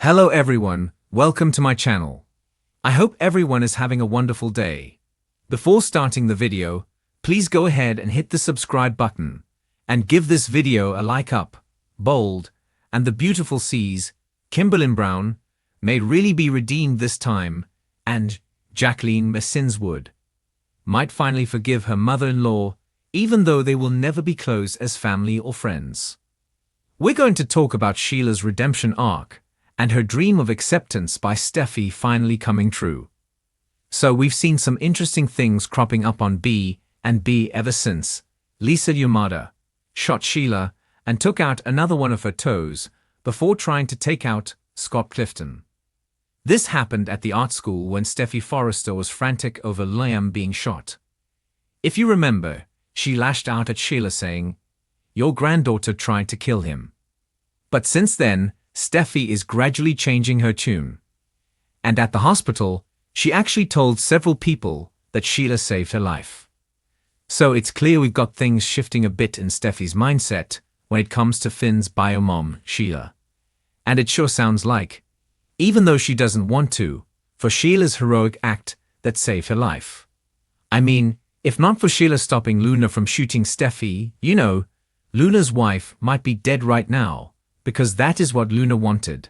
Hello everyone, welcome to my channel. I hope everyone is having a wonderful day. Before starting the video, please go ahead and hit the subscribe button and give this video a like up. Bold and the beautiful seas, Kimberly Brown, may really be redeemed this time, and Jacqueline Messinswood might finally forgive her mother-in-law, even though they will never be close as family or friends. We're going to talk about Sheila's redemption arc and her dream of acceptance by Steffy finally coming true. So we've seen some interesting things cropping up on B and B ever since Lisa Yamada shot Sheila and took out another one of her toes before trying to take out Scott Clifton. This happened at the art school when Steffy Forrester was frantic over Liam being shot. If you remember, she lashed out at Sheila saying, "Your granddaughter tried to kill him." But since then, Steffy is gradually changing her tune. And at the hospital, she actually told several people that Sheila saved her life. So it's clear we've got things shifting a bit in Steffy's mindset when it comes to Finn's bio-mom, Sheila. And it sure sounds like, even though she doesn't want to, for Sheila's heroic act that saved her life. I mean, if not for Sheila stopping Luna from shooting Steffy, Luna's wife might be dead right now, because that is what Luna wanted.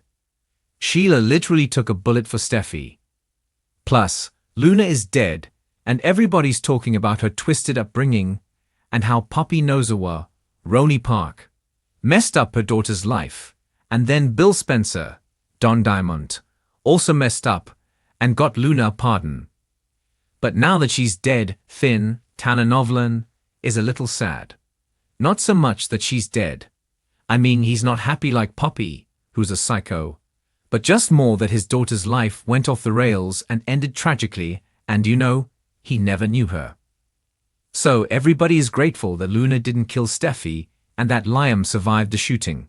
Sheila literally took a bullet for Steffy. Plus, Luna is dead, and everybody's talking about her twisted upbringing and how Poppy Nozawa, Roni Park, messed up her daughter's life, and then Bill Spencer, Don Diamond, also messed up and got Luna a pardon. But now that she's dead, Finn, Tanner Novlan, is a little sad. Not so much that she's dead. I mean, he's not happy like Poppy, who's a psycho, but just more that his daughter's life went off the rails and ended tragically, and he never knew her. So everybody is grateful that Luna didn't kill Steffy and that Liam survived the shooting.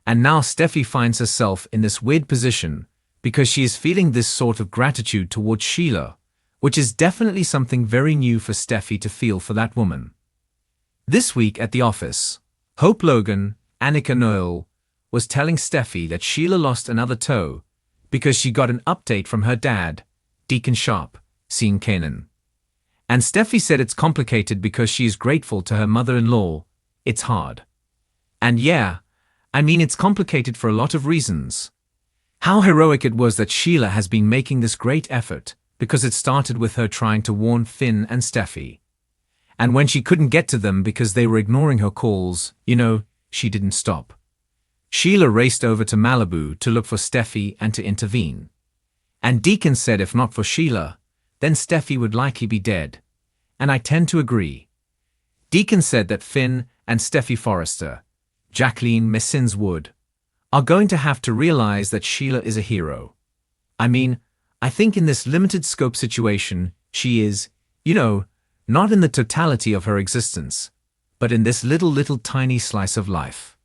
And now Steffy finds herself in this weird position because she is feeling this sort of gratitude towards Sheila, which is definitely something very new for Steffy to feel for that woman. This week at the office, Hope Logan, Annika Noel, was telling Steffy that Sheila lost another toe because she got an update from her dad, Deacon Sharp, seeing Kanan. And Steffy said it's complicated because she is grateful to her mother-in-law. It's hard. And yeah, I mean it's complicated for a lot of reasons. How heroic it was that Sheila has been making this great effort because it started with her trying to warn Finn and Steffy. And when she couldn't get to them because they were ignoring her calls, she didn't stop. Sheila raced over to Malibu to look for Steffy and to intervene. And Deacon said if not for Sheila, then Steffy would likely be dead. And I tend to agree. Deacon said that Finn and Steffy Forrester, Jacqueline Messinswood, are going to have to realize that Sheila is a hero. I mean, I think in this limited scope situation, she is, not in the totality of her existence, but in this little tiny slice of life.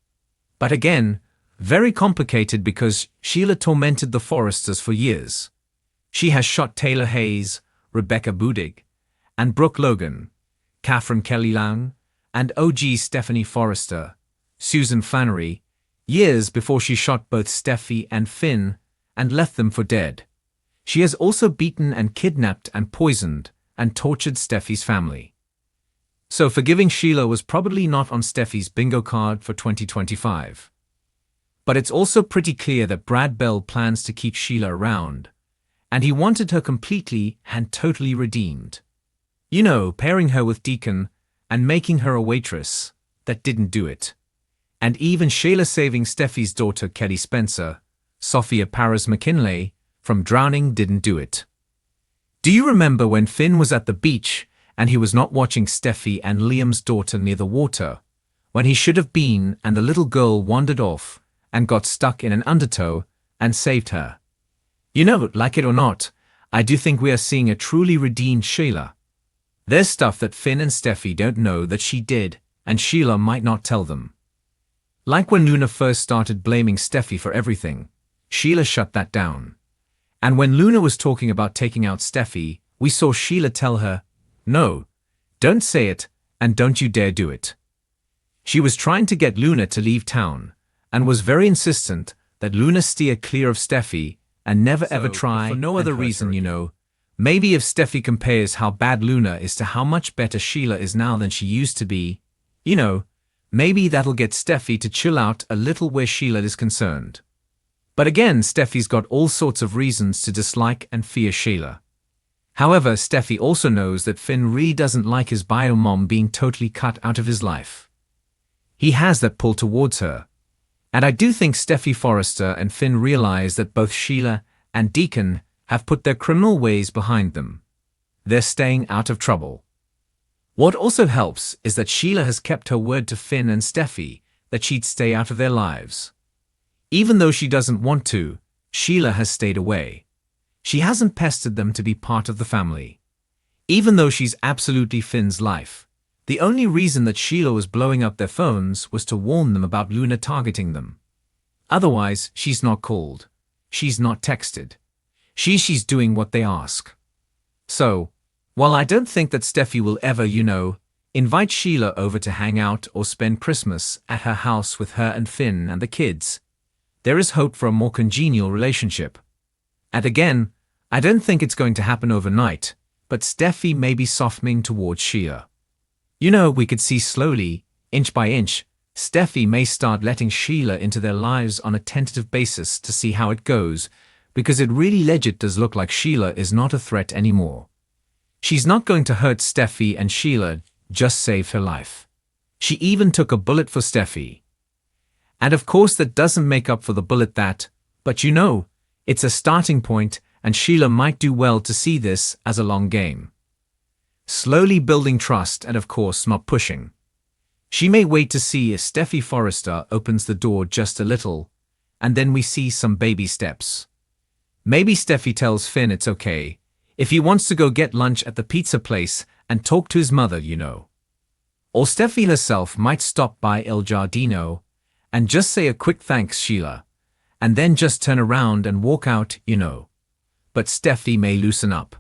But again, very complicated because Sheila tormented the Forresters for years. She has shot Taylor Hayes, Rebecca Budig, and Brooke Logan, Catherine Kelly Lang, and OG Stephanie Forrester, Susan Flannery, years before she shot both Steffy and Finn and left them for dead. She has also beaten and kidnapped and poisoned and tortured Steffy's family. So forgiving Sheila was probably not on Steffy's bingo card for 2025. But it's also pretty clear that Brad Bell plans to keep Sheila around, and he wanted her completely and totally redeemed. Pairing her with Deacon and making her a waitress, that didn't do it. And even Sheila saving Steffy's daughter Kelly Spencer, Sophia Paris McKinley, from drowning didn't do it. Do you remember when Finn was at the beach and he was not watching Steffy and Liam's daughter near the water, when he should have been, and the little girl wandered off and got stuck in an undertow and saved her? Like it or not, I do think we are seeing a truly redeemed Sheila. There's stuff that Finn and Steffy don't know that she did, and Sheila might not tell them. Like when Luna first started blaming Steffy for everything, Sheila shut that down. And when Luna was talking about taking out Steffy, we saw Sheila tell her, "No, don't say it, and don't you dare do it." She was trying to get Luna to leave town, and was very insistent that Luna steer clear of Steffy and never ever try, for no other reason, you know. Maybe if Steffy compares how bad Luna is to how much better Sheila is now than she used to be, you know, maybe that'll get Steffy to chill out a little where Sheila is concerned. But again, Steffy's got all sorts of reasons to dislike and fear Sheila. However, Steffy also knows that Finn really doesn't like his bio mom being totally cut out of his life. He has that pull towards her. And I do think Steffy Forrester and Finn realize that both Sheila and Deacon have put their criminal ways behind them. They're staying out of trouble. What also helps is that Sheila has kept her word to Finn and Steffy that she'd stay out of their lives. Even though she doesn't want to, Sheila has stayed away. She hasn't pestered them to be part of the family. Even though she's absolutely Finn's life, the only reason that Sheila was blowing up their phones was to warn them about Luna targeting them. Otherwise, she's not called. She's not texted. She's doing what they ask. So, while I don't think that Steffy will ever, you know, invite Sheila over to hang out or spend Christmas at her house with her and Finn and the kids, there is hope for a more congenial relationship. And again, I don't think it's going to happen overnight, but Steffy may be softening towards Sheila. You know, we could see slowly, inch by inch, Steffy may start letting Sheila into their lives on a tentative basis to see how it goes, because it really legit does look like Sheila is not a threat anymore. She's not going to hurt Steffy, and Sheila just saved her life. She even took a bullet for Steffy. And of course that doesn't make up for the bullet that, but you know, it's a starting point, and Sheila might do well to see this as a long game. Slowly building trust and of course not pushing. She may wait to see if Steffy Forrester opens the door just a little, and then we see some baby steps. Maybe Steffy tells Finn it's okay if he wants to go get lunch at the pizza place and talk to his mother, you know. Or Steffy herself might stop by El Giardino and just say a quick thanks, Sheila, and then just turn around and walk out, you know. But Steffy may loosen up.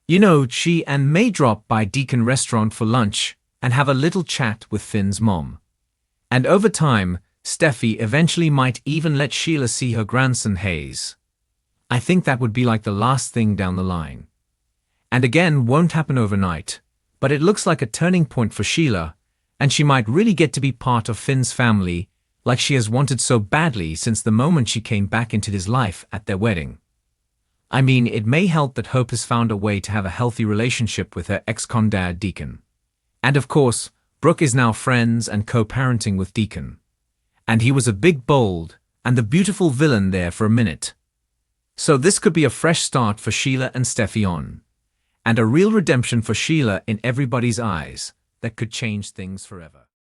You know, she and may drop by Deacon restaurant for lunch and have a little chat with Finn's mom. And over time, Steffy eventually might even let Sheila see her grandson Hayes. I think that would be like the last thing down the line. And again, won't happen overnight, but it looks like a turning point for Sheila, and she might really get to be part of Finn's family like she has wanted so badly since the moment she came back into his life at their wedding. I mean, it may help that Hope has found a way to have a healthy relationship with her ex-con dad, Deacon. And of course, Brooke is now friends and co-parenting with Deacon. And he was a big, bold, and the beautiful villain there for a minute. So this could be a fresh start for Sheila and Steffy on. And a real redemption for Sheila in everybody's eyes that could change things forever.